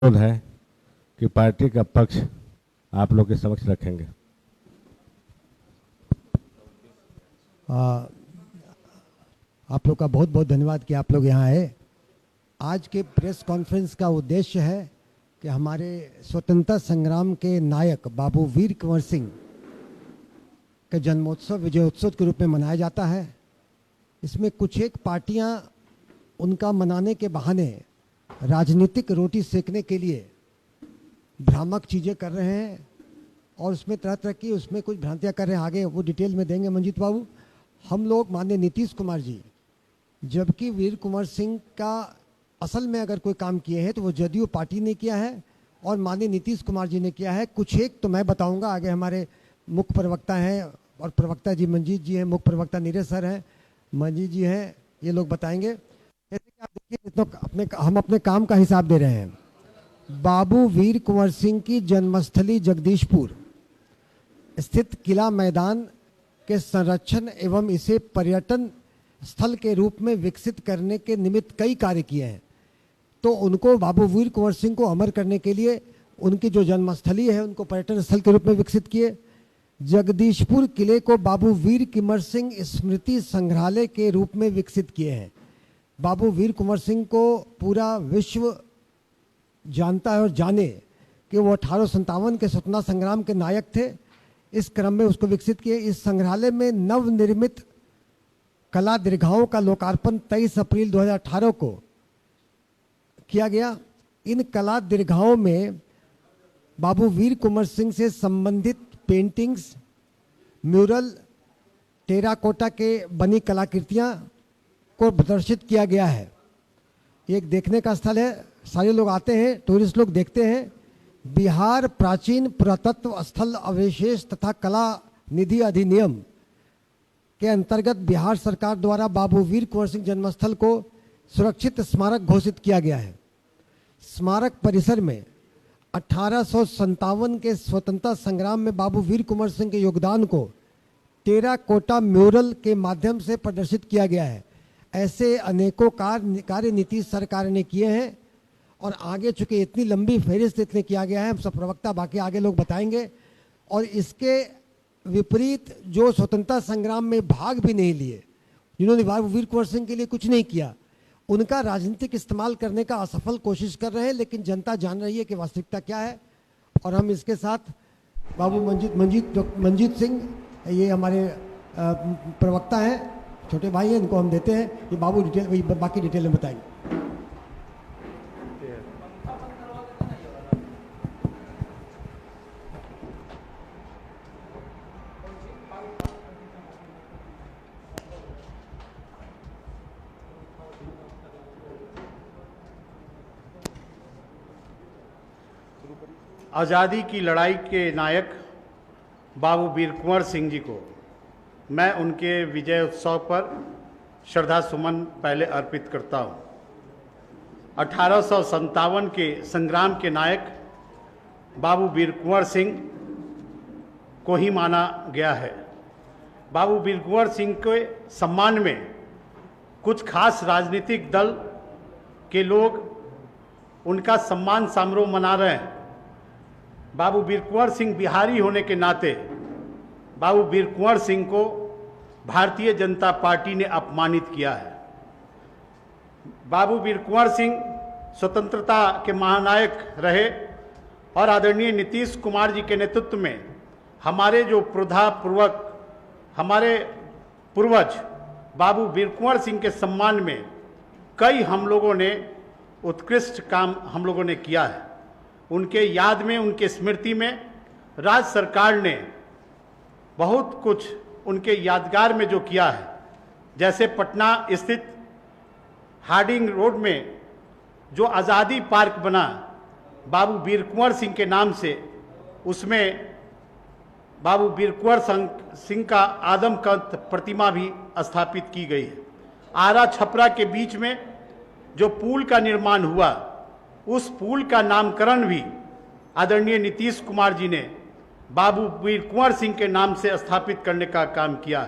अनुरोध है कि पार्टी का पक्ष आप लोग के समक्ष रखेंगे। आप लोग का बहुत बहुत धन्यवाद कि आप लोग यहाँ आए। आज के प्रेस कॉन्फ्रेंस का उद्देश्य है कि हमारे स्वतंत्रता संग्राम के नायक बाबू वीर कुंवर सिंह के जन्मोत्सव विजयोत्सव के रूप में मनाया जाता है। इसमें कुछ एक पार्टियां उनका मनाने के बहाने राजनीतिक रोटी सेकने के लिए भ्रामक चीज़ें कर रहे हैं और उसमें तरह तरह की उसमें कुछ भ्रांतियां कर रहे हैं। आगे वो डिटेल में देंगे मंजीत बाबू। हम लोग माननीय नीतीश कुमार जी, जबकि वीर कुंवर सिंह का असल में अगर कोई काम किए हैं तो वो जदयू पार्टी ने किया है और माननीय नीतीश कुमार जी ने किया है। कुछ एक तो मैं बताऊंगा, आगे हमारे मुख्य प्रवक्ता हैं और प्रवक्ता जी मंजीत जी हैं, मुख्य प्रवक्ता नीरज सर हैं, मंजीत जी हैं, ये लोग बताएंगे। जैसे कि आप देखिए, हम अपने काम का हिसाब दे रहे हैं। बाबू वीर कुंवर सिंह की जन्मस्थली जगदीशपुर स्थित किला मैदान के संरक्षण एवं इसे पर्यटन स्थल के रूप में विकसित करने के निमित्त कई कार्य किए हैं। तो उनको बाबू वीर कुंवर सिंह को अमर करने के लिए उनकी जो जन्मस्थली है उनको पर्यटन स्थल के रूप में विकसित किए। जगदीशपुर किले को बाबू वीर कुंवर सिंह स्मृति संग्रहालय के रूप में विकसित किए हैं। बाबू वीर कुंवर सिंह को पूरा विश्व जानता है और जाने कि वो 1857 के स्वतंत्रता संग्राम के नायक थे। इस क्रम में उसको विकसित किए। इस संग्रहालय में नवनिर्मित कला दीर्घाओं का लोकार्पण 23 अप्रैल 2018 को किया गया। इन कला दीर्घाओं में बाबू वीर कुंवर सिंह से संबंधित पेंटिंग्स, म्यूरल, टेराकोटा के बनी कलाकृतियां को प्रदर्शित किया गया है। एक देखने का स्थल है, सारे लोग आते हैं, टूरिस्ट लोग देखते हैं। बिहार प्राचीन पुरातत्व स्थल अवशेष तथा कला निधि अधिनियम के अंतर्गत बिहार सरकार द्वारा बाबू वीर कुंवर सिंह जन्मस्थल को सुरक्षित स्मारक घोषित किया गया है। स्मारक परिसर में 1857 के स्वतंत्रता संग्राम में बाबू वीर कुंवर सिंह के योगदान को टेराकोटा म्यूरल के माध्यम से प्रदर्शित किया गया है। ऐसे अनेकों कार्य नीतीश सरकार ने किए हैं और आगे चूंकि इतनी लंबी फहरिस्त इतने किया गया है, हम सब प्रवक्ता बाकी आगे लोग बताएंगे। और इसके विपरीत जो स्वतंत्रता संग्राम में भाग भी नहीं लिए, जिन्होंने बाबू वीर कुंवर सिंह के लिए कुछ नहीं किया, उनका राजनीतिक इस्तेमाल करने का असफल कोशिश कर रहे हैं। लेकिन जनता जान रही है कि वास्तविकता क्या है। और हम इसके साथ बाबू मंजीत सिंह, ये हमारे प्रवक्ता हैं, छोटे भाई हैं, इनको हम देते हैं। ये बाबू बाकी डिटेल में बताएंगे। आज़ादी की लड़ाई के नायक बाबू वीर कुंवर सिंह जी को मैं उनके विजय उत्सव पर श्रद्धा सुमन पहले अर्पित करता हूँ। 1857 के संग्राम के नायक बाबू वीर कुंवर सिंह को ही माना गया है। बाबू वीर कुंवर सिंह के सम्मान में कुछ खास राजनीतिक दल के लोग उनका सम्मान समारोह मना रहे हैं। बाबू वीर कुंवर सिंह बिहारी होने के नाते बाबू वीर कुंवर सिंह को भारतीय जनता पार्टी ने अपमानित किया है। बाबू वीर कुंवर सिंह स्वतंत्रता के महानायक रहे और आदरणीय नीतीश कुमार जी के नेतृत्व में हमारे जो हमारे पूर्वज बाबू वीर कुंवर सिंह के सम्मान में कई हम लोगों ने उत्कृष्ट काम हम लोगों ने किया है। उनके याद में, उनके स्मृति में राज्य सरकार ने बहुत कुछ उनके यादगार में जो किया है, जैसे पटना स्थित हार्डिंग रोड में जो आज़ादी पार्क बना बाबू वीर कुंवर सिंह के नाम से, उसमें बाबू वीर कुंवर सिंह का आदमकद प्रतिमा भी स्थापित की गई है। आरा छपरा के बीच में जो पुल का निर्माण हुआ, उस पुल का नामकरण भी आदरणीय नीतीश कुमार जी ने बाबू वीर कुंवर सिंह के नाम से स्थापित करने का काम किया।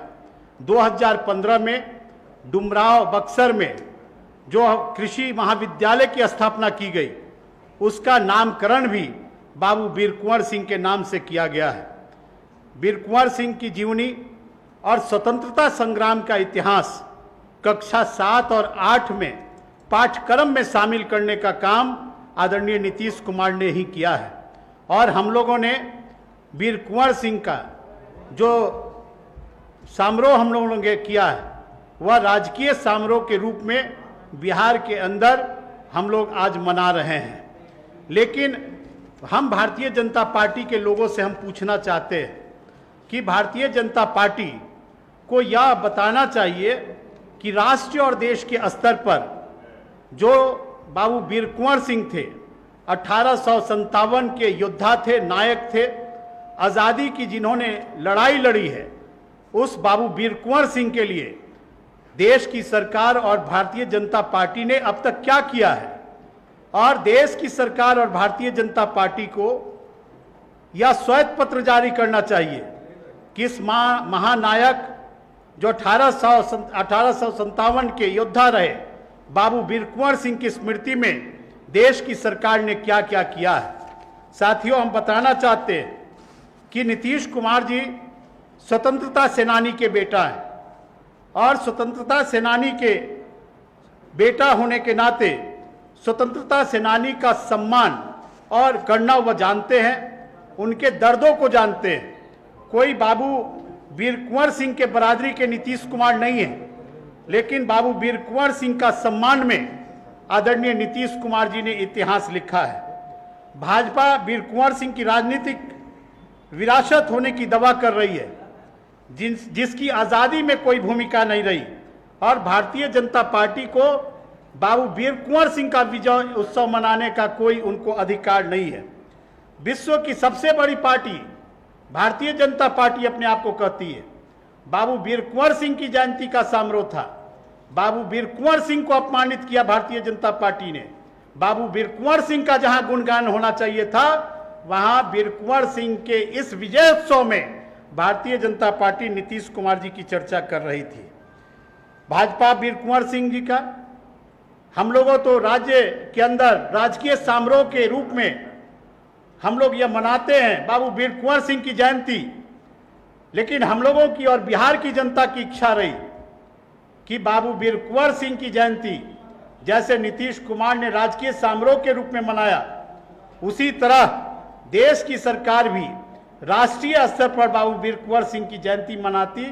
2015 में डुमराव बक्सर में जो कृषि महाविद्यालय की स्थापना की गई, उसका नामकरण भी बाबू वीर कुंवर सिंह के नाम से किया गया है। वीर कुंवर सिंह की जीवनी और स्वतंत्रता संग्राम का इतिहास कक्षा 7 और 8 में पाठ्यक्रम में शामिल करने का काम आदरणीय नीतीश कुमार ने ही किया है। और हम लोगों ने वीर कुंवर सिंह का जो समारोह हम लोगों ने किया है वह राजकीय समारोह के रूप में बिहार के अंदर हम लोग आज मना रहे हैं। लेकिन हम भारतीय जनता पार्टी के लोगों से हम पूछना चाहते हैं कि भारतीय जनता पार्टी को यह बताना चाहिए कि राष्ट्र और देश के स्तर पर जो बाबू वीर कुंवर सिंह थे, 1857 के योद्धा थे, नायक थे, आज़ादी की जिन्होंने लड़ाई लड़ी है, उस बाबू वीर कुंवर सिंह के लिए देश की सरकार और भारतीय जनता पार्टी ने अब तक क्या किया है। और देश की सरकार और भारतीय जनता पार्टी को यह श्वेत पत्र जारी करना चाहिए कि इस महानायक जो 1857 के योद्धा रहे बाबू वीर कुंवर सिंह की स्मृति में देश की सरकार ने क्या क्या किया है। साथियों, हम बताना चाहते हैं कि नीतीश कुमार जी स्वतंत्रता सेनानी के बेटा हैं और स्वतंत्रता सेनानी के बेटा होने के नाते स्वतंत्रता सेनानी का सम्मान और करना वह जानते हैं, उनके दर्दों को जानते हैं। कोई बाबू वीर कुंवर सिंह के बरादरी के नीतीश कुमार नहीं है, लेकिन बाबू वीर कुंवर सिंह का सम्मान में आदरणीय नीतीश कुमार जी ने इतिहास लिखा है। भाजपा वीर कुंवर सिंह की राजनीतिक विरासत होने की दावा कर रही है, जिसकी आज़ादी में कोई भूमिका नहीं रही। और भारतीय जनता पार्टी को बाबू वीर कुंवर सिंह का विजय उत्सव मनाने का कोई उनको अधिकार नहीं है। विश्व की सबसे बड़ी पार्टी भारतीय जनता पार्टी अपने आप को कहती है। बाबू वीर कुंवर सिंह की जयंती का समारोह था, बाबू वीर कुंवर सिंह को अपमानित किया भारतीय जनता पार्टी ने। बाबू वीर कुंवर सिंह का जहां गुणगान होना चाहिए था, वहां वीर कुंवर सिंह के इस विजयोत्सव में भारतीय जनता पार्टी नीतीश कुमार जी की चर्चा कर रही थी। भाजपा वीर कुंवर सिंह जी का हम लोगों तो राज्य के अंदर राजकीय समारोह के रूप में हम लोग यह मनाते हैं बाबू वीर कुंवर सिंह की जयंती। लेकिन हम लोगों की और बिहार की जनता की इच्छा रही कि बाबू वीर कुंवर सिंह की जयंती जैसे नीतीश कुमार ने राजकीय समारोह के रूप में मनाया, उसी तरह देश की सरकार भी राष्ट्रीय स्तर पर बाबू वीर कुंवर सिंह की जयंती मनाती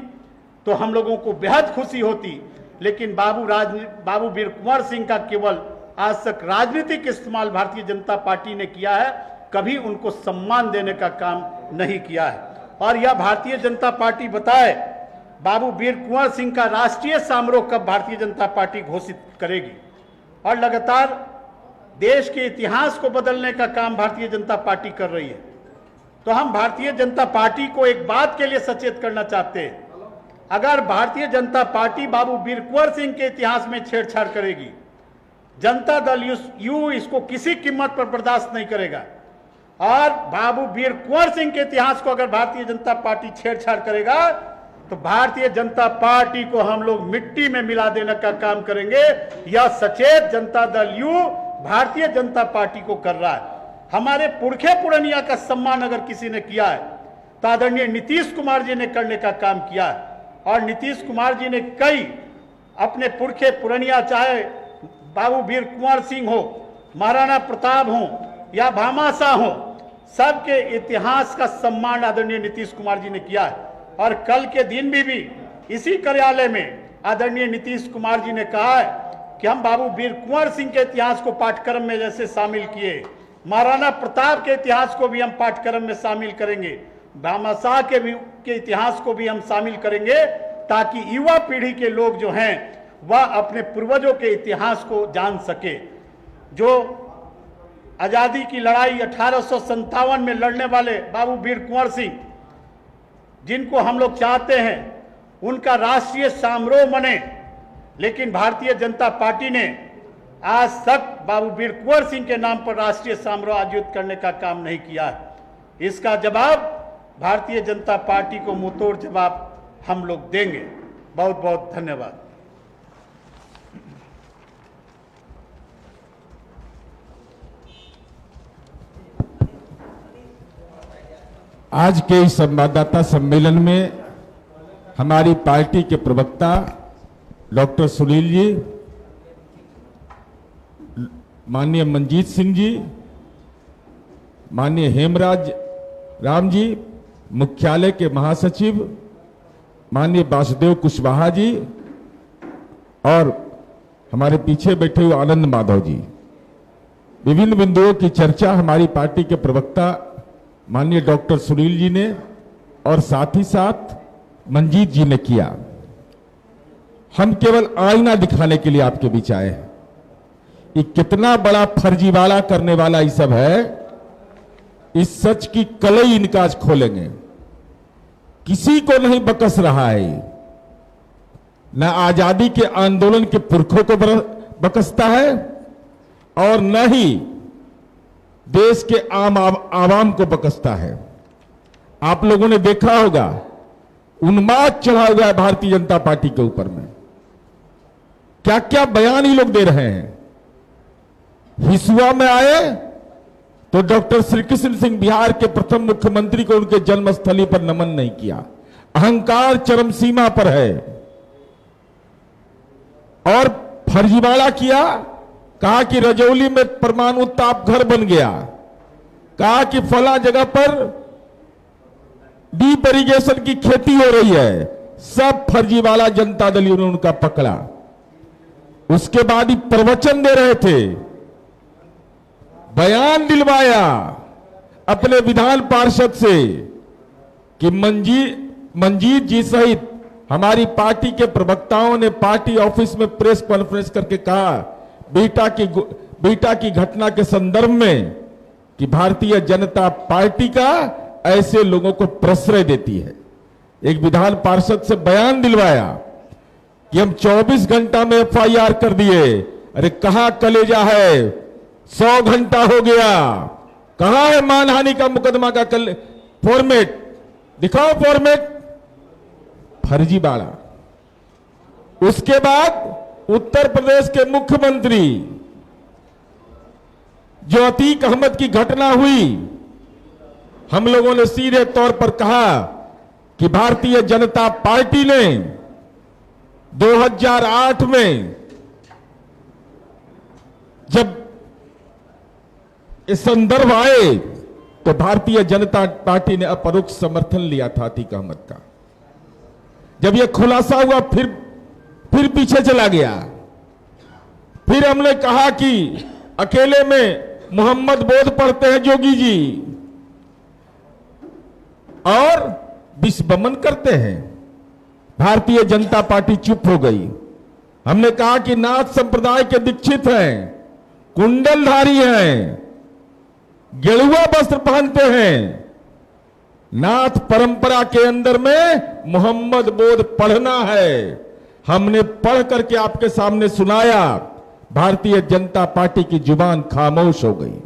तो हम लोगों को बेहद खुशी होती। लेकिन बाबू वीर कुंवर सिंह का केवल आज तक राजनीतिक इस्तेमाल भारतीय जनता पार्टी ने किया है, कभी उनको सम्मान देने का काम नहीं किया है। और यह भारतीय जनता पार्टी बताए बाबू वीर कुंवर सिंह का राष्ट्रीय समारोह कब भारतीय जनता पार्टी घोषित करेगी। और लगातार देश के इतिहास को बदलने का काम भारतीय जनता पार्टी कर रही है। तो हम भारतीय जनता पार्टी को एक बात के लिए सचेत करना चाहते हैं, अगर भारतीय जनता पार्टी बाबू वीर कुंवर सिंह के इतिहास में छेड़छाड़ करेगी, जनता दल यू इसको किसी कीमत पर बर्दाश्त नहीं करेगा। और बाबू वीर कुंवर सिंह के इतिहास को अगर भारतीय जनता पार्टी छेड़छाड़ करेगा तो भारतीय जनता पार्टी को हम लोग मिट्टी में मिला देने का काम करेंगे। यह सचेत जनता दल यू भारतीय जनता पार्टी को कर रहा है। हमारे पुरखे पुरनिया का सम्मान अगर किसी ने किया है तो आदरणीय नीतीश कुमार जी ने करने का काम किया है। और नीतीश कुमार जी ने कई अपने पुरखे पुरनिया, चाहे बाबू वीर कुंवर सिंह हो, महाराणा प्रताप हो या भामाशाह हो, सबके इतिहास का सम्मान आदरणीय नीतीश कुमार जी ने किया है। और कल के दिन भी इसी कार्यालय में आदरणीय नीतीश कुमार जी ने कहा है कि हम बाबू वीर कुंवर सिंह के इतिहास को पाठ्यक्रम में जैसे शामिल किए, महाराणा प्रताप के इतिहास को भी हम पाठ्यक्रम में शामिल करेंगे, भामाशाह के इतिहास को भी हम शामिल करेंगे, ताकि युवा पीढ़ी के लोग जो हैं वह अपने पूर्वजों के इतिहास को जान सके। जो आज़ादी की लड़ाई 1857 में लड़ने वाले बाबू वीर कुंवर सिंह, जिनको हम लोग चाहते हैं उनका राष्ट्रीय समारोह मने, लेकिन भारतीय जनता पार्टी ने आज तक बाबू वीर कुंवर सिंह के नाम पर राष्ट्रीय समारोह आयोजित करने का काम नहीं किया है। इसका जवाब भारतीय जनता पार्टी को मुंहतोड़ जवाब हम लोग देंगे। बहुत बहुत धन्यवाद। आज के इस संवाददाता सम्मेलन में हमारी पार्टी के प्रवक्ता डॉक्टर सुनील जी, माननीय मंजीत सिंह जी, माननीय हेमराज राम जी, मुख्यालय के महासचिव माननीय वासुदेव कुशवाहा जी और हमारे पीछे बैठे हुए आनंद माधव जी, विभिन्न बिंदुओं की चर्चा हमारी पार्टी के प्रवक्ता माननीय डॉक्टर सुनील जी ने और साथ ही साथ मंजीत जी ने किया। हम केवल आईना दिखाने के लिए आपके बीच आए हैं। ये कितना बड़ा फर्जीवाड़ा करने वाला ये सब है, इस सच की कलई इनका आज खोलेंगे। किसी को नहीं बकस रहा है, न आजादी के आंदोलन के पुरखों को बकसता है और न ही देश के आवाम को बकसता है। आप लोगों ने देखा होगा उन्माद चढ़ा हुआ है भारतीय जनता पार्टी के ऊपर में। क्या क्या बयान ये लोग दे रहे हैं। हिसुआ में आए तो डॉक्टर श्री कृष्ण सिंह बिहार के प्रथम मुख्यमंत्री को उनके जन्मस्थली पर नमन नहीं किया। अहंकार चरम सीमा पर है। और फर्जीवाड़ा किया, कहा कि रजौली में परमाणु ताप घर बन गया, कहा कि फला जगह पर डीप इरिगेशन की खेती हो रही है। सब फर्जीवाड़ा जनता दल ने उनका पकड़ा। उसके बाद ही प्रवचन दे रहे थे, बयान दिलवाया अपने विधान पार्षद से कि मंजीत जी सहित हमारी पार्टी के प्रवक्ताओं ने पार्टी ऑफिस में प्रेस कॉन्फ्रेंस करके कहा बीटा की घटना के संदर्भ में कि भारतीय जनता पार्टी का ऐसे लोगों को प्रश्रय देती है। एक विधान पार्षद से बयान दिलवाया कि हम 24 घंटा में एफआईआर कर दिए। अरे कहां कलेजा है, 100 घंटा हो गया। कहां है मानहानि का मुकदमा का फॉर्मेट दिखाओ, फॉर्मेट। फर्जीवाड़ा। उसके बाद उत्तर प्रदेश के मुख्यमंत्री जो अतीक अहमद की घटना हुई, हम लोगों ने सीधे तौर पर कहा कि भारतीय जनता पार्टी ने 2008 में जब इस संदर्भ आए तो भारतीय जनता पार्टी ने अपरोक्ष समर्थन लिया था अतीक अहमद का। जब यह खुलासा हुआ फिर पीछे चला गया। फिर हमने कहा कि अकेले में मोहम्मद बोध पढ़ते हैं जोगी जी और विश्वमन करते हैं। भारतीय जनता पार्टी चुप हो गई। हमने कहा कि नाथ संप्रदाय के दीक्षित हैं, कुंडलधारी हैं, गेरुआ वस्त्र पहनते हैं। नाथ परंपरा के अंदर में मोहम्मद बोध पढ़ना है। हमने पढ़ करके आपके सामने सुनाया। भारतीय जनता पार्टी की जुबान खामोश हो गई।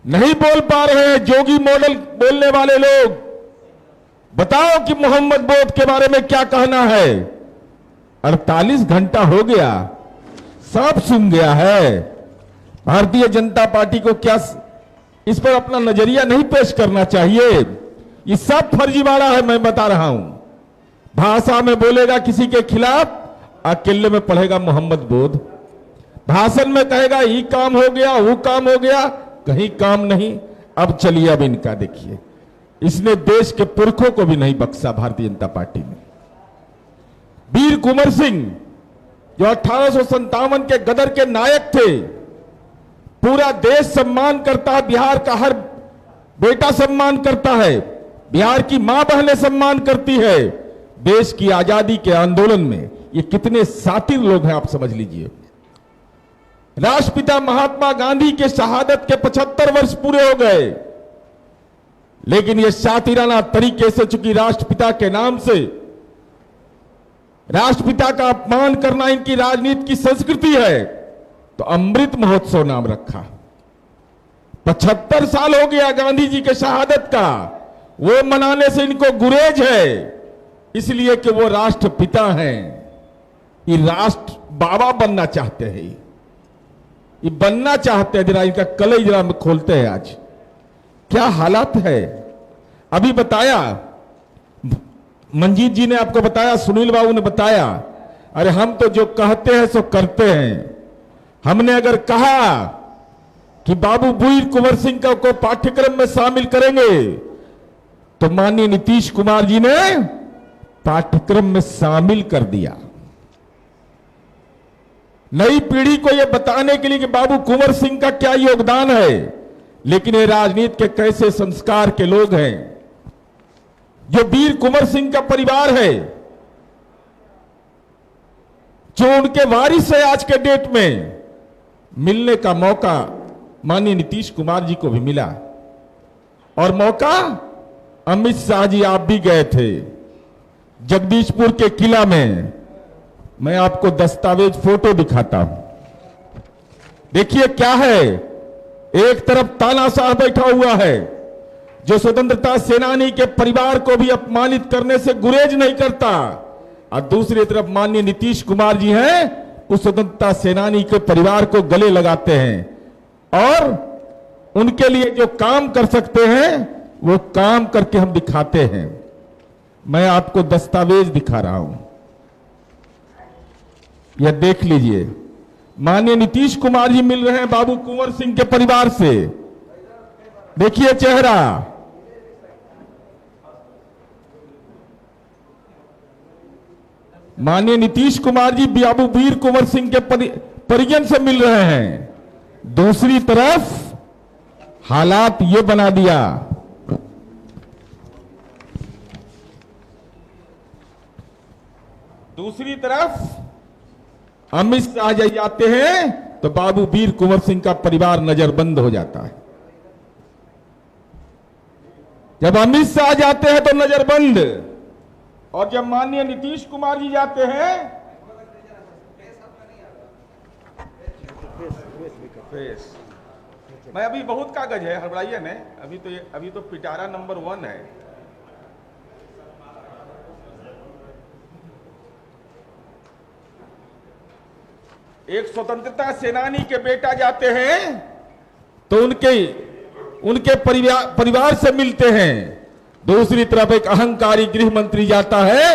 नहीं बोल पा रहे हैं जोगी मॉडल बोलने वाले लोग। बताओ कि मोहम्मद बोध के बारे में क्या कहना है। 48 घंटा हो गया, सब सुन गया है। भारतीय जनता पार्टी को क्या इस पर अपना नजरिया नहीं पेश करना चाहिए? ये सब फर्जीवाड़ा है, मैं बता रहा हूं। भाषा में बोलेगा किसी के खिलाफ, अकेले में पढ़ेगा मोहम्मद बोध। भाषण में कहेगा ये काम हो गया, वो काम हो गया, कहीं काम नहीं। अब चलिए, अब इनका देखिए। इसने देश के पुरखों को भी नहीं बख्शा भारतीय जनता पार्टी ने। वीर कुंवर सिंह जो 1857 के गदर के नायक थे, पूरा देश सम्मान करता है, बिहार का हर बेटा सम्मान करता है, बिहार की मां बहनें सम्मान करती है। देश की आजादी के आंदोलन में ये कितने सातिर लोग हैं, आप समझ लीजिए। राष्ट्रपिता महात्मा गांधी के शहादत के 75 वर्ष पूरे हो गए, लेकिन ये शातिराना तरीके से, चूंकि राष्ट्रपिता के नाम से राष्ट्रपिता का अपमान करना इनकी राजनीति की संस्कृति है, तो अमृत महोत्सव नाम रखा। 75 साल हो गया गांधी जी के शहादत का, वो मनाने से इनको गुरेज है, इसलिए कि वो राष्ट्रपिता हैं। ये राष्ट्र बाबा बनना चाहते हैं, ये बनना चाहते हैं। जरा इनका कलई जरा में खोलते हैं आज क्या हालात है। अभी बताया, मंजीत जी ने आपको बताया, सुनील बाबू ने बताया, अरे हम तो जो कहते हैं सो करते हैं। हमने अगर कहा कि बाबू वीर कुंवर सिंह को पाठ्यक्रम में शामिल करेंगे, तो माननीय नीतीश कुमार जी ने पाठ्यक्रम में शामिल कर दिया। नई पीढ़ी को यह बताने के लिए कि बाबू कुंवर सिंह का क्या योगदान है, लेकिन ये राजनीति के कैसे संस्कार के लोग हैं। जो वीर कुंवर सिंह का परिवार है, जो उनके वारिस है, आज के डेट में मिलने का मौका माननीय नीतीश कुमार जी को भी मिला। और मौका अमित शाह जी आप भी गए थे जगदीशपुर के किला में। मैं आपको दस्तावेज फोटो दिखाता हूं, देखिए क्या है। एक तरफ तानाशाह बैठा हुआ है जो स्वतंत्रता सेनानी के परिवार को भी अपमानित करने से गुरेज नहीं करता, और दूसरी तरफ माननीय नीतीश कुमार जी हैं, उस स्वतंत्रता सेनानी के परिवार को गले लगाते हैं और उनके लिए जो काम कर सकते हैं वो काम करके हम दिखाते हैं। मैं आपको दस्तावेज दिखा रहा हूं, यह देख लीजिए। माननीय नीतीश कुमार जी मिल रहे हैं बाबू कुंवर सिंह के परिवार से, देखिए चेहरा। माननीय नीतीश कुमार जी बाबू वीर कुंवर सिंह के परिजन से मिल रहे हैं। दूसरी तरफ हालात ये बना दिया, दूसरी तरफ अमित शाह जाते हैं तो बाबू वीर कुंवर सिंह का परिवार नजरबंद हो जाता है। जब अमित शाह जाते हैं तो नजरबंद, और जब माननीय नीतीश कुमार जी जाते हैं फेस। मैं अभी बहुत कागज है, हड़बड़ाइए ने, अभी तो पिटारा नंबर 1 है। एक स्वतंत्रता सेनानी के बेटा जाते हैं तो उनके परिवार से मिलते हैं। दूसरी तरफ एक अहंकारी गृह मंत्री जाता है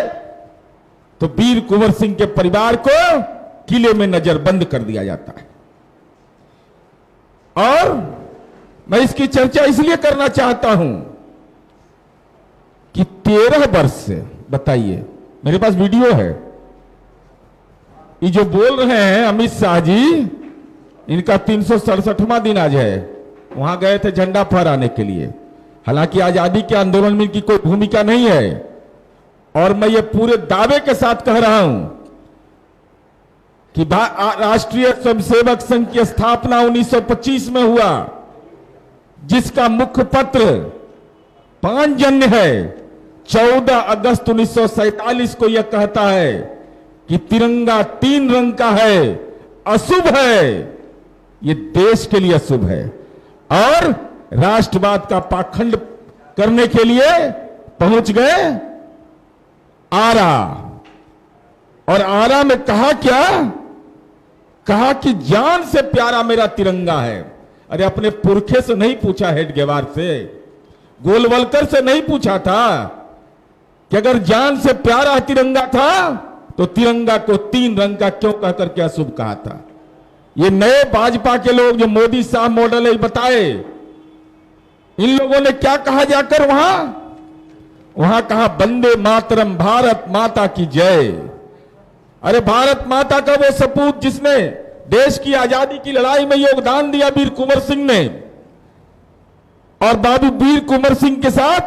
तो वीर कुंवर सिंह के परिवार को किले में नजरबंद कर दिया जाता है। और मैं इसकी चर्चा इसलिए करना चाहता हूं कि 13 वर्ष से, बताइए, मेरे पास वीडियो है, ये जो बोल रहे हैं अमित शाह जी, इनका 367वां दिन आज है। वहां गए थे झंडा फहराने के लिए। हालांकि आजादी के आंदोलन में इनकी कोई भूमिका नहीं है, और मैं ये पूरे दावे के साथ कह रहा हूं कि राष्ट्रीय स्वयंसेवक संघ की स्थापना 1925 में हुआ, जिसका मुखपत्र पांचजन्य है। 14 अगस्त 1947 को यह कहता है कि तिरंगा 3 रंग का है, अशुभ है, ये देश के लिए अशुभ है। और राष्ट्रवाद का पाखंड करने के लिए पहुंच गए आरा, और आरा में कहा क्या? कहा कि जान से प्यारा मेरा तिरंगा है। अरे अपने पुरखे से नहीं पूछा, हेडगेवार से, गोलवलकर से नहीं पूछा था कि अगर जान से प्यारा तिरंगा था तो तिरंगा को 3 रंग का क्यों कह करके अशुभ कहा था। ये नए भाजपा के लोग जो मोदी साहब मॉडल है बताए, इन लोगों ने क्या कहा जाकर वहां कहा वंदे मातरम, भारत माता की जय। अरे भारत माता का वो सपूत जिसने देश की आजादी की लड़ाई में योगदान दिया, वीर कुंवर सिंह ने, और बाबू वीर कुंवर सिंह के साथ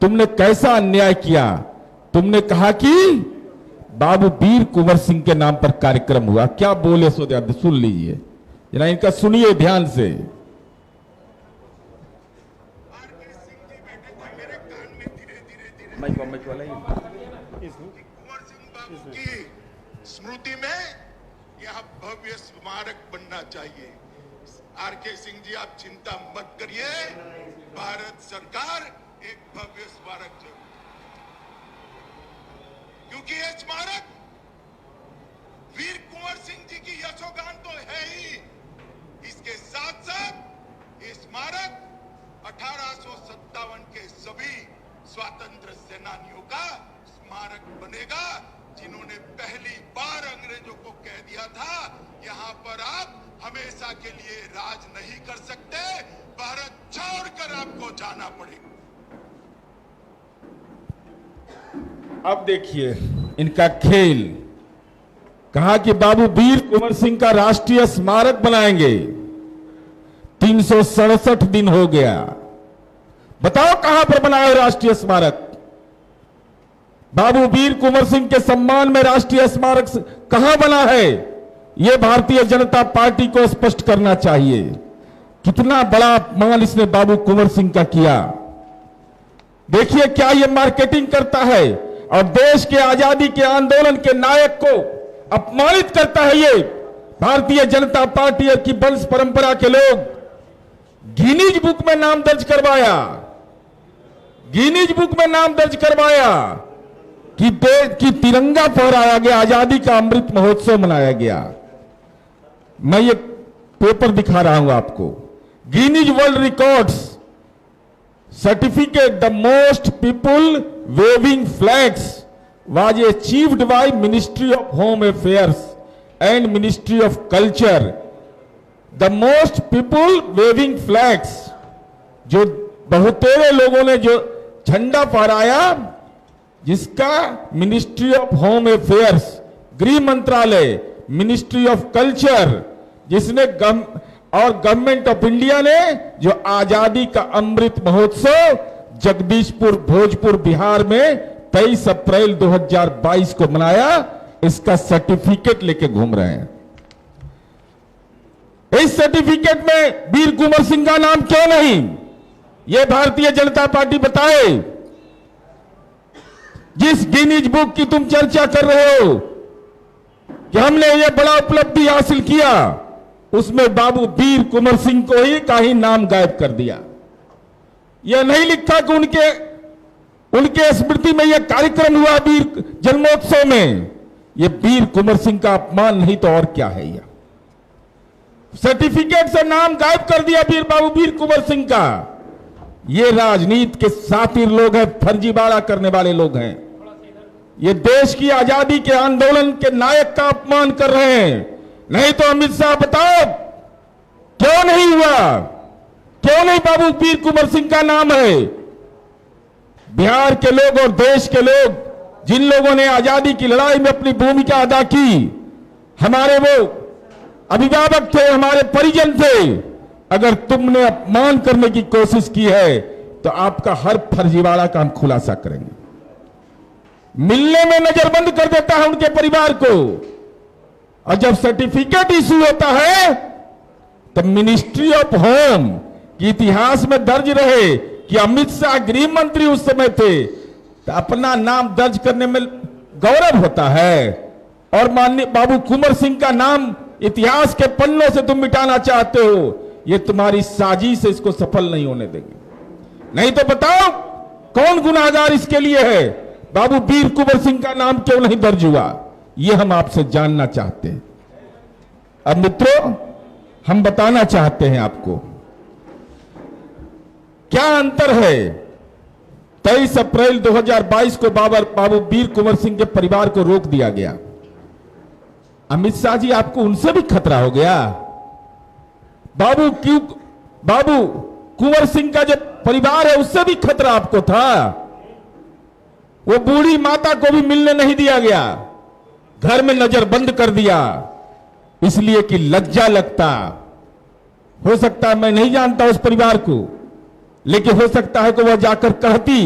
तुमने कैसा अन्याय किया। तुमने कहा कि बाबू वीर कुंवर सिंह के नाम पर कार्यक्रम हुआ। क्या बोले सो सुन लीजिए जरा, इनका सुनिए ध्यान से। स्मृति में यह भव्य स्मारक बनना चाहिए। आरके सिंह जी, आप चिंता मत करिए, भारत सरकार एक भव्य स्मारक जरूर, क्योंकि यह स्मारक वीर कुंवर सिंह जी की यशोगान तो है ही, इसके साथ साथ ये स्मारक 1857 के सभी स्वातंत्र सेनानियों का स्मारक बनेगा, जिन्होंने पहली बार अंग्रेजों को कह दिया था यहां पर आप हमेशा के लिए राज नहीं कर सकते, भारत छोड़कर आपको जाना पड़ेगा। अब देखिए इनका खेल। कहा कि बाबू वीर कुंवर सिंह का राष्ट्रीय स्मारक बनाएंगे। 367 दिन हो गया, बताओ कहां पर बनाए राष्ट्रीय स्मारक? बाबू वीर कुंवर सिंह के सम्मान में राष्ट्रीय स्मारक कहां बना है? यह भारतीय जनता पार्टी को स्पष्ट करना चाहिए। कितना बड़ा अपमान इसने बाबू कुंवर सिंह का किया। देखिए क्या यह मार्केटिंग करता है और देश के आजादी के आंदोलन के नायक को अपमानित करता है। ये भारतीय जनता पार्टी की वंश परंपरा के लोग गिनीज बुक में नाम दर्ज करवाया, गिनीज बुक में नाम दर्ज करवाया कि देश की तिरंगा फहराया गया, आजादी का अमृत महोत्सव मनाया गया। मैं ये पेपर दिखा रहा हूं आपको। Guinness World Records certificate the most people waving flags was achieved by Ministry of Home Affairs and Ministry of Culture. The most people waving flags, जो बहुतेरे लोगों ने जो झंडा फहराया, जिसका मिनिस्ट्री ऑफ होम अफेयर्स गृह मंत्रालय, मिनिस्ट्री ऑफ कल्चर जिसने और गवर्नमेंट ऑफ इंडिया ने जो आजादी का अमृत महोत्सव जगदीशपुर भोजपुर बिहार में 23 अप्रैल 2022 को मनाया, इसका सर्टिफिकेट लेके घूम रहे हैं। इस सर्टिफिकेट में वीर कुंवर सिंह का नाम क्यों नहीं? यह भारतीय जनता पार्टी बताए। जिस गिनीज बुक की तुम चर्चा कर रहे हो कि हमने यह बड़ा उपलब्धि हासिल किया, उसमें बाबू वीर कुंवर सिंह को ही का ही नाम गायब कर दिया। यह नहीं लिखा कि उनके स्मृति में यह कार्यक्रम हुआ वीर जन्मोत्सव में। यह वीर कुंवर सिंह का अपमान नहीं तो और क्या है? यह सर्टिफिकेट से नाम गायब कर दिया बाबू वीर कुंवर सिंह का। ये राजनीति के सातिर लोग हैं, फर्जीवाड़ा करने वाले लोग हैं। ये देश की आजादी के आंदोलन के नायक का अपमान कर रहे हैं। नहीं तो अमित शाह बताओ क्यों नहीं हुआ? क्यों नहीं बाबू वीर कुंवर सिंह का नाम है? बिहार के लोग और देश के लोग, जिन लोगों ने आजादी की लड़ाई में अपनी भूमिका अदा की, हमारे वो अभिभावक थे, हमारे परिजन थे, अगर तुमने अपमान करने की कोशिश की है तो आपका हर फर्जीवाड़ा का हम खुलासा करेंगे। मिलने में नजरबंद कर देता है उनके परिवार को, और जब सर्टिफिकेट इशू होता है तो मिनिस्ट्री ऑफ होम की इतिहास में दर्ज रहे कि अमित शाह गृह मंत्री उस समय थे, तो अपना नाम दर्ज करने में गौरव होता है। और माननीय बाबू कुंवर सिंह का नाम इतिहास के पन्नों से तुम मिटाना चाहते हो, ये तुम्हारी साजिश से इसको सफल नहीं होने देंगे। नहीं तो बताओ कौन गुनाहगार इसके लिए है? बाबू वीर कुंवर सिंह का नाम क्यों नहीं दर्ज हुआ? ये हम आपसे जानना चाहते हैं। अब मित्रों, हम बताना चाहते हैं आपको क्या अंतर है। 23 अप्रैल 2022 को बाबू वीर कुंवर सिंह के परिवार को रोक दिया गया। अमित शाह जी, आपको उनसे भी खतरा हो गया? बाबू कुंवर सिंह का जो परिवार है उससे भी खतरा आपको था। वो बूढ़ी माता को भी मिलने नहीं दिया गया, घर में नजरबंद कर दिया, इसलिए कि लज्जा लगता। हो सकता है, मैं नहीं जानता उस परिवार को, लेकिन हो सकता है कि वह जाकर कहती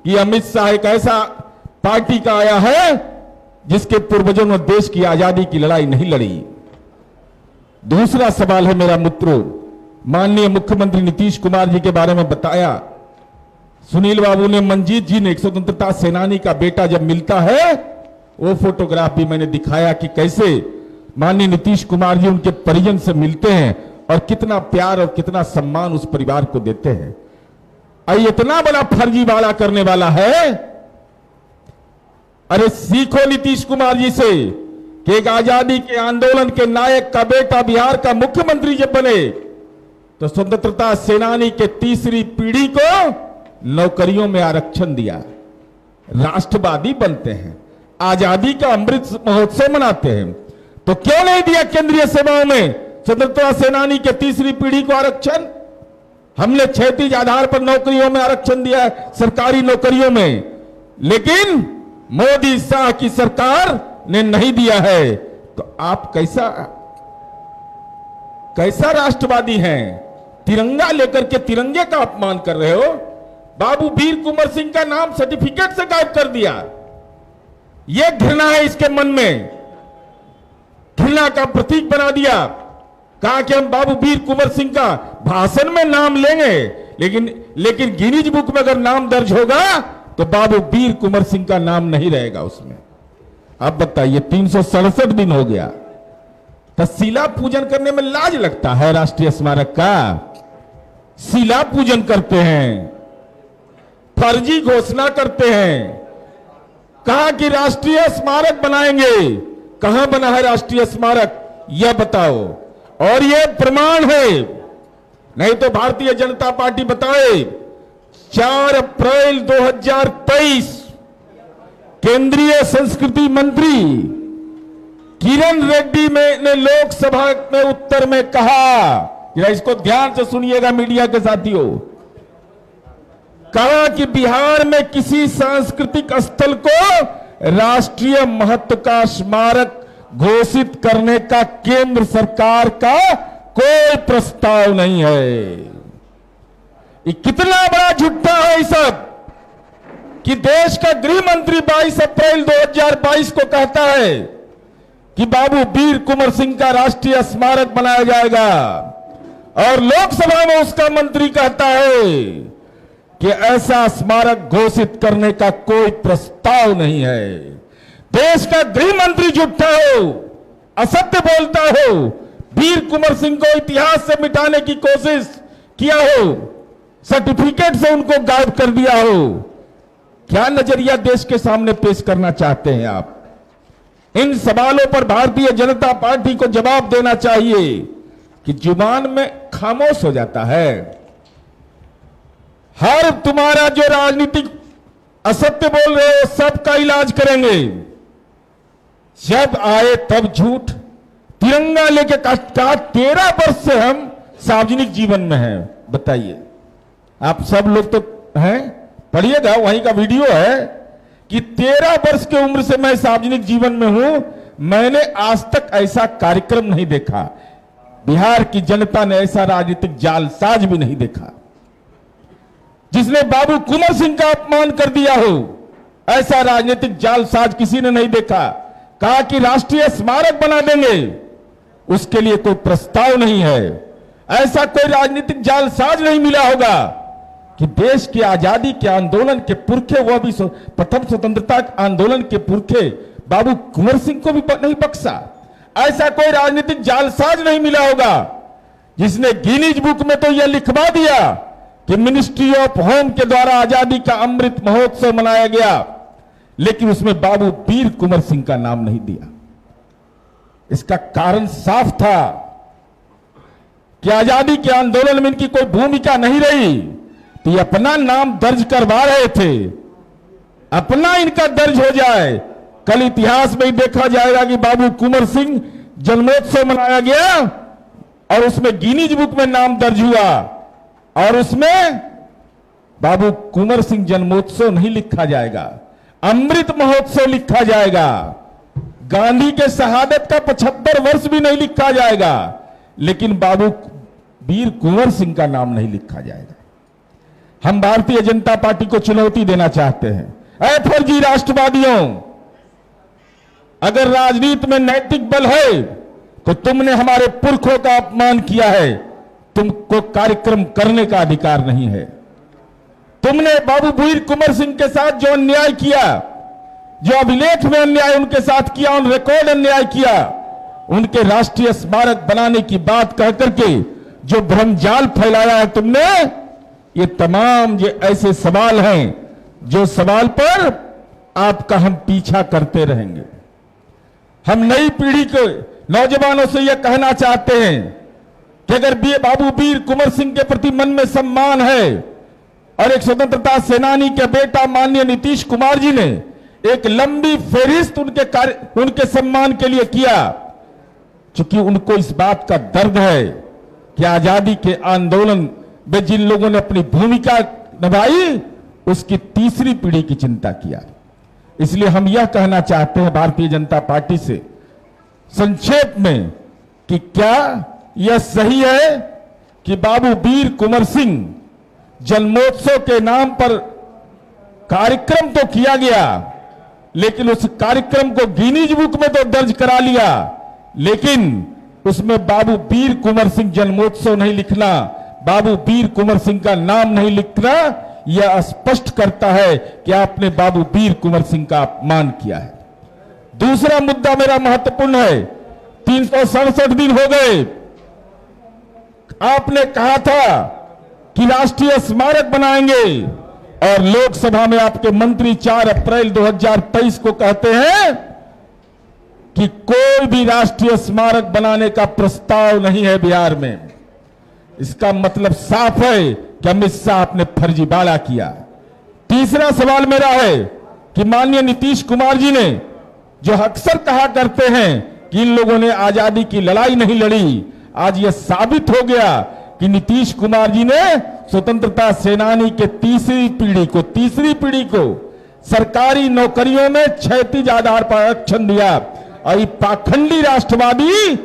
कि अमित शाह एक ऐसा पार्टी का आया है जिसके पूर्वजों ने देश की आजादी की लड़ाई नहीं लड़ी। दूसरा सवाल है मेरा मित्रों, माननीय मुख्यमंत्री नीतीश कुमार जी के बारे में बताया। सुनील बाबू ने, मंजीत जी ने, एक स्वतंत्रता सेनानी का बेटा जब मिलता है, वो फोटोग्राफ भी मैंने दिखाया कि कैसे माननीय नीतीश कुमार जी उनके परिजन से मिलते हैं और कितना प्यार और कितना सम्मान उस परिवार को देते हैं। इतना बड़ा फर्जीवाड़ा करने वाला है। अरे सीखो नीतीश कुमार जी से कि एक आजादी के आंदोलन के नायक का बेटा बिहार का मुख्यमंत्री जब बने तो स्वतंत्रता सेनानी के तीसरी पीढ़ी को नौकरियों में आरक्षण दिया, राष्ट्रवादी बनते हैं, आजादी का अमृत महोत्सव मनाते हैं, तो क्यों नहीं दिया केंद्रीय सेवाओं में स्वतंत्रता सेनानी के तीसरी पीढ़ी को आरक्षण? हमने क्षैतिज आधार पर नौकरियों में आरक्षण दिया है, सरकारी नौकरियों में, लेकिन मोदी शाह की सरकार ने नहीं दिया है। तो आप कैसा राष्ट्रवादी हैं? तिरंगा लेकर के तिरंगे का अपमान कर रहे हो। बाबू वीर कुंवर सिंह का नाम सर्टिफिकेट से गायब कर दिया। यह घृणा है इसके मन में, घृणा का प्रतीक बना दिया। कहा कि हम बाबू वीर कुंवर सिंह का भाषण में नाम लेंगे, लेकिन गिनीज बुक में अगर नाम दर्ज होगा तो बाबू वीर कुंवर सिंह का नाम नहीं रहेगा उसमें। अब बताइए, 367 दिन हो गया, तो शिला पूजन करने में लाज लगता है राष्ट्रीय स्मारक का? शिला पूजन करते हैं, फर्जी घोषणा करते हैं, कहा कि राष्ट्रीय स्मारक बनाएंगे। कहां बना है राष्ट्रीय स्मारक, यह बताओ। और यह प्रमाण है, नहीं तो भारतीय जनता पार्टी बताए। 4 अप्रैल 2023 केंद्रीय संस्कृति मंत्री किरण रेड्डी ने लोकसभा में उत्तर में कहा, इसको ध्यान से सुनिएगा मीडिया के साथियों, कहा कि बिहार में किसी सांस्कृतिक स्थल को राष्ट्रीय महत्व का स्मारक घोषित करने का केंद्र सरकार का कोई प्रस्ताव नहीं है। ये कितना बड़ा झूठा है ये सब, कि देश का गृह मंत्री 22 अप्रैल 2022 को कहता है कि बाबू वीर कुंवर सिंह का राष्ट्रीय स्मारक बनाया जाएगा, और लोकसभा में उसका मंत्री कहता है कि ऐसा स्मारक घोषित करने का कोई प्रस्ताव नहीं है। देश का गृह मंत्री झूठा हो, असत्य बोलता हो, वीर कुंवर सिंह को इतिहास से मिटाने की कोशिश किया हो, सर्टिफिकेट से उनको गायब कर दिया हो। क्या नजरिया देश के सामने पेश करना चाहते हैं आप? इन सवालों पर भारतीय जनता पार्टी को जवाब देना चाहिए कि जुबान में खामोश हो जाता है। हर तुम्हारा जो राजनीतिक असत्य बोल रहे हो सबका इलाज करेंगे। जब आए तब झूठ, तिरंगा लेके कहा 13 वर्ष से हम सार्वजनिक जीवन में हैं। बताइए, आप सब लोग तो हैं, पढ़िएगा, वहीं का वीडियो है कि 13 वर्ष की उम्र से मैं सार्वजनिक जीवन में हूं, मैंने आज तक ऐसा कार्यक्रम नहीं देखा। बिहार की जनता ने ऐसा राजनीतिक जालसाज भी नहीं देखा जिसने बाबू कुंवर सिंह का अपमान कर दिया हो। ऐसा राजनीतिक जालसाज किसी ने नहीं देखा। कहा कि राष्ट्रीय स्मारक बना देंगे, उसके लिए कोई प्रस्ताव नहीं है। ऐसा कोई राजनीतिक जालसाज नहीं मिला होगा कि देश की आजादी के आंदोलन के पुरखे, वह भी प्रथम स्वतंत्रता आंदोलन के पुरखे बाबू कुंवर सिंह को भी नहीं बख्शा। ऐसा कोई राजनीतिक जालसाज नहीं मिला होगा जिसने गिनीज बुक में तो यह लिखवा दिया कि मिनिस्ट्री ऑफ होम के द्वारा आजादी का अमृत महोत्सव मनाया गया, लेकिन उसमें बाबू वीर कुंवर सिंह का नाम नहीं दिया। इसका कारण साफ था कि आजादी के आंदोलन में इनकी कोई भूमिका नहीं रही, तो ये अपना नाम दर्ज करवा रहे थे। अपना इनका दर्ज हो जाए, कल इतिहास में ही देखा जाएगा कि बाबू कुंवर सिंह जन्मोत्सव मनाया गया और उसमें गिनीज बुक में नाम दर्ज हुआ, और उसमें बाबू कुंवर सिंह जन्मोत्सव नहीं लिखा जाएगा, अमृत महोत्सव लिखा जाएगा। गांधी के शहादत का 75 वर्ष भी नहीं लिखा जाएगा, लेकिन बाबू वीर कुंवर सिंह का नाम नहीं लिखा जाएगा। हम भारतीय जनता पार्टी को चुनौती देना चाहते हैं, ऐ फर्जी राष्ट्रवादियों, अगर राजनीति में नैतिक बल है तो तुमने हमारे पुरखों का अपमान किया है, तुमको कार्यक्रम करने का अधिकार नहीं है। तुमने बाबू वीर कुंवर सिंह के साथ जो अन्याय किया, जो अभिलेख में अन्याय उनके साथ किया, उन रिकॉर्ड अन्याय किया, उनके राष्ट्रीय स्मारक बनाने की बात कह करके जो भ्रमजाल फैलाया है तुमने, ये तमाम ये ऐसे सवाल हैं जो सवाल पर आपका हम पीछा करते रहेंगे। हम नई पीढ़ी के नौजवानों से यह कहना चाहते हैं कि अगर बाबू वीर कुंवर सिंह के प्रति मन में सम्मान है और एक स्वतंत्रता सेनानी के बेटा माननीय नीतीश कुमार जी ने एक लंबी फेरिस्त उनके सम्मान के लिए किया, क्योंकि उनको इस बात का दर्द है कि आजादी के आंदोलन में जिन लोगों ने अपनी भूमिका निभाई उसकी तीसरी पीढ़ी की चिंता किया। इसलिए हम यह कहना चाहते हैं भारतीय जनता पार्टी से संक्षेप में कि क्या यह सही है कि बाबू वीर कुंवर सिंह जन्मोत्सव के नाम पर कार्यक्रम तो किया गया, लेकिन उस कार्यक्रम को गिनीज बुक में तो दर्ज करा लिया, लेकिन उसमें बाबू वीर कुंवर सिंह जन्मोत्सव नहीं लिखना, बाबू वीर कुंवर सिंह का नाम नहीं लिखना, यह स्पष्ट करता है कि आपने बाबू वीर कुंवर सिंह का अपमान किया है। दूसरा मुद्दा मेरा महत्वपूर्ण है, 367 दिन हो गए, आपने कहा था कि राष्ट्रीय स्मारक बनाएंगे और लोकसभा में आपके मंत्री 4 अप्रैल 2023 को कहते हैं कि कोई भी राष्ट्रीय स्मारक बनाने का प्रस्ताव नहीं है बिहार में। इसका मतलब साफ है कि अमित शाह आपने फर्जीवाड़ा किया। तीसरा सवाल मेरा है कि माननीय नीतीश कुमार जी ने जो अक्सर कहा करते हैं कि इन लोगों ने आजादी की लड़ाई नहीं लड़ी, आज यह साबित हो गया कि नीतीश कुमार जी ने स्वतंत्रता सेनानी के तीसरी पीढ़ी को सरकारी नौकरियों में क्षैतिज आधार पर आरक्षण दिया, और ये पाखंडी राष्ट्रवादी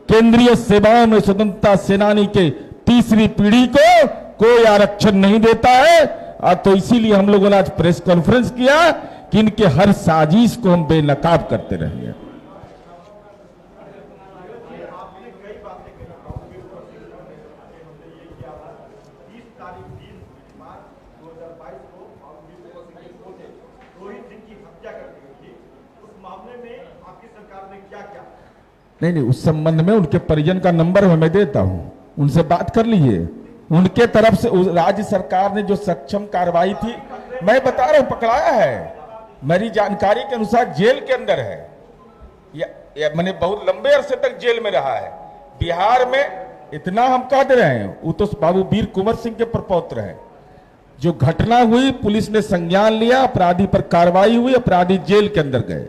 केंद्रीय सेवाओं में स्वतंत्रता सेनानी के तीसरी पीढ़ी को कोई आरक्षण नहीं देता है। तो इसीलिए हम लोगों ने आज प्रेस कॉन्फ्रेंस किया कि इनके हर साजिश को हम बेनकाब करते रहेंगे। नहीं, उस संबंध में उनके परिजन का नंबर मैं देता हूं, उनसे बात कर लीजिए। उनके तरफ से राज्य सरकार ने जो सक्षम कार्रवाई थी, मैं बता रहा हूं, पकड़ाया है, मेरी जानकारी के अनुसार जेल के अंदर है, या मैंने बहुत लंबे अरसे तक जेल में रहा है बिहार में। इतना हम कह दे रहे हैं, वो तो बाबू वीर कुंवर सिंह के प्रपौत्र हैं। जो घटना हुई पुलिस ने संज्ञान लिया, अपराधी पर कार्रवाई हुई, अपराधी जेल के अंदर गए।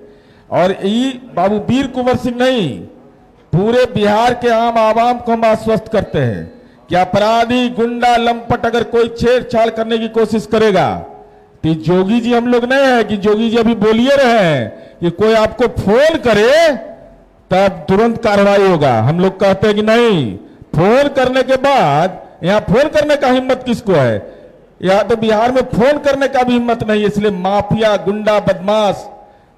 और ये बाबू वीर कुंवर सिंह नहीं, पूरे बिहार के आम आवाम को हम आश्वस्त करते हैं कि अपराधी गुंडा लंपट अगर कोई छेड़छाड़ करने की कोशिश करेगा तो जोगी जी हम लोग नहीं है कि जोगी जी अभी बोलिए रहे हैं कि कोई आपको फोन करे तब तुरंत कार्रवाई होगा। हम लोग कहते हैं कि नहीं, फोन करने के बाद, यहां फोन करने का हिम्मत किसको है? यहां तो बिहार में फोन करने का भी हिम्मत नहीं है। इसलिए माफिया गुंडा बदमाश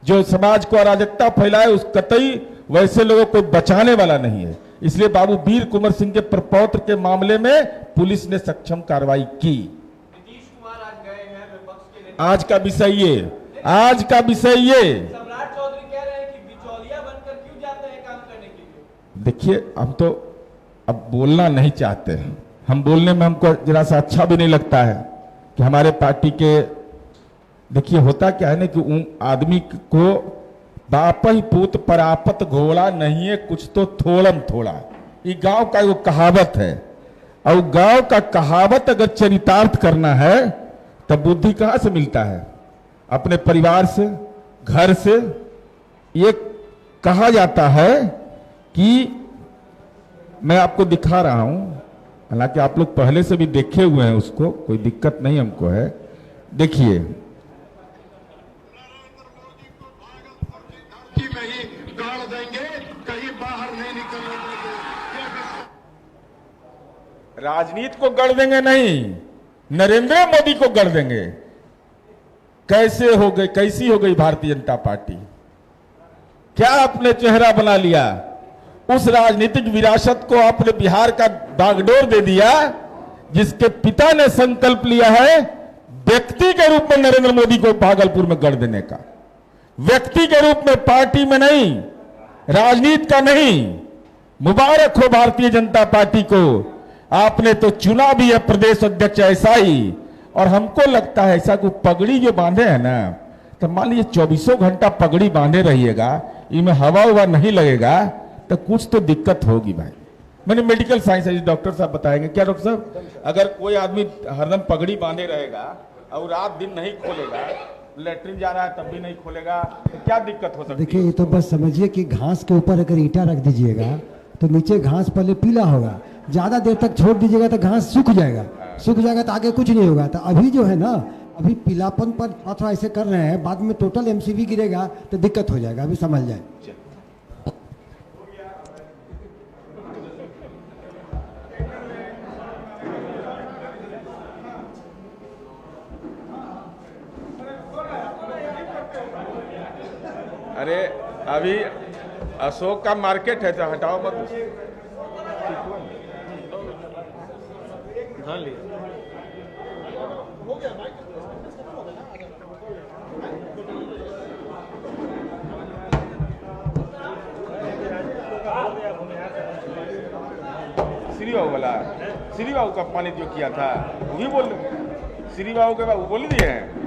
जो समाज को अराजकता फैलाए, उस कतई वैसे लोगों को बचाने वाला नहीं है। इसलिए बाबू वीर कुंवर सिंह के प्रपौत्र के मामले में पुलिस ने सक्षम कार्रवाई की। नीतीश कुमार आज गए हैं विपक्ष के नेता, आज का विषय ये सम्राट चौधरी कह रहे हैं कि बिचौलिया बनकर क्यों जाते हैं काम करने के लिए। देखिए, हम तो अब बोलना नहीं चाहते हैं, हम बोलने में हमको जरा सा अच्छा भी नहीं लगता है कि हमारे पार्टी के, देखिए होता क्या है ना कि आदमी को बाप ही पूत परापत घोड़ा नहीं है, कुछ तो थोड़म थोड़ा, ये गांव का वो कहावत है। और गांव का कहावत अगर चरितार्थ करना है तब बुद्धि कहां से मिलता है? अपने परिवार से, घर से। ये कहा जाता है कि मैं आपको दिखा रहा हूं, हालांकि आप लोग पहले से भी देखे हुए हैं उसको, कोई दिक्कत नहीं हमको है। देखिए, में ही गाड़ देंगे, कहीं बाहर नहीं निकलने देंगे। राजनीति को गढ़ देंगे नहीं, नरेंद्र मोदी को गढ़ देंगे। कैसे हो गई, कैसी हो गई भारतीय जनता पार्टी? क्या आपने चेहरा बना लिया? उस राजनीतिक विरासत को आपने बिहार का बागडोर दे दिया, जिसके पिता ने संकल्प लिया है व्यक्ति के रूप में नरेंद्र मोदी को भागलपुर में गढ़ देने का। व्यक्ति के रूप में, पार्टी में नहीं, राजनीति का नहीं। मुबारक हो भारतीय जनता पार्टी को, आपने तो चुना भी है प्रदेश अध्यक्ष ऐसा ही। और हमको लगता है ऐसा कोई पगड़ी जो बांधे है ना, तो मान लीजिए 24 घंटा पगड़ी बांधे रहिएगा, इनमें हवा हुआ नहीं लगेगा तो कुछ तो दिक्कत होगी भाई। मैंने मेडिकल साइंस डॉक्टर साहब बताएंगे। क्या डॉक्टर साहब, अगर कोई आदमी हरदम पगड़ी बांधे रहेगा और रात दिन नहीं खोलेगा, लेटरिन जा रहा है तब भी नहीं खोलेगा, तो क्या दिक्कत हो सकती है? देखिए, ये तो बस समझिए कि घास के ऊपर अगर ईंटा रख दीजिएगा तो नीचे घास पहले पीला होगा, ज्यादा देर तक छोड़ दीजिएगा तो घास सूख जाएगा, सूख जाएगा तो आगे कुछ नहीं होगा। तो अभी जो है ना, अभी पीलापन पर थोड़ा ऐसे कर रहे हैं, बाद में टोटल एमसीवी गिरेगा तो दिक्कत हो जाएगा, अभी समझ जाए। अरे अभी अशोक का मार्केट है तो हटाओ मत। श्री बाबू वाला, श्री बाबू का अपमानित जो किया था वो भी बोल, श्री बाबू के बाबू बोल दिए हैं।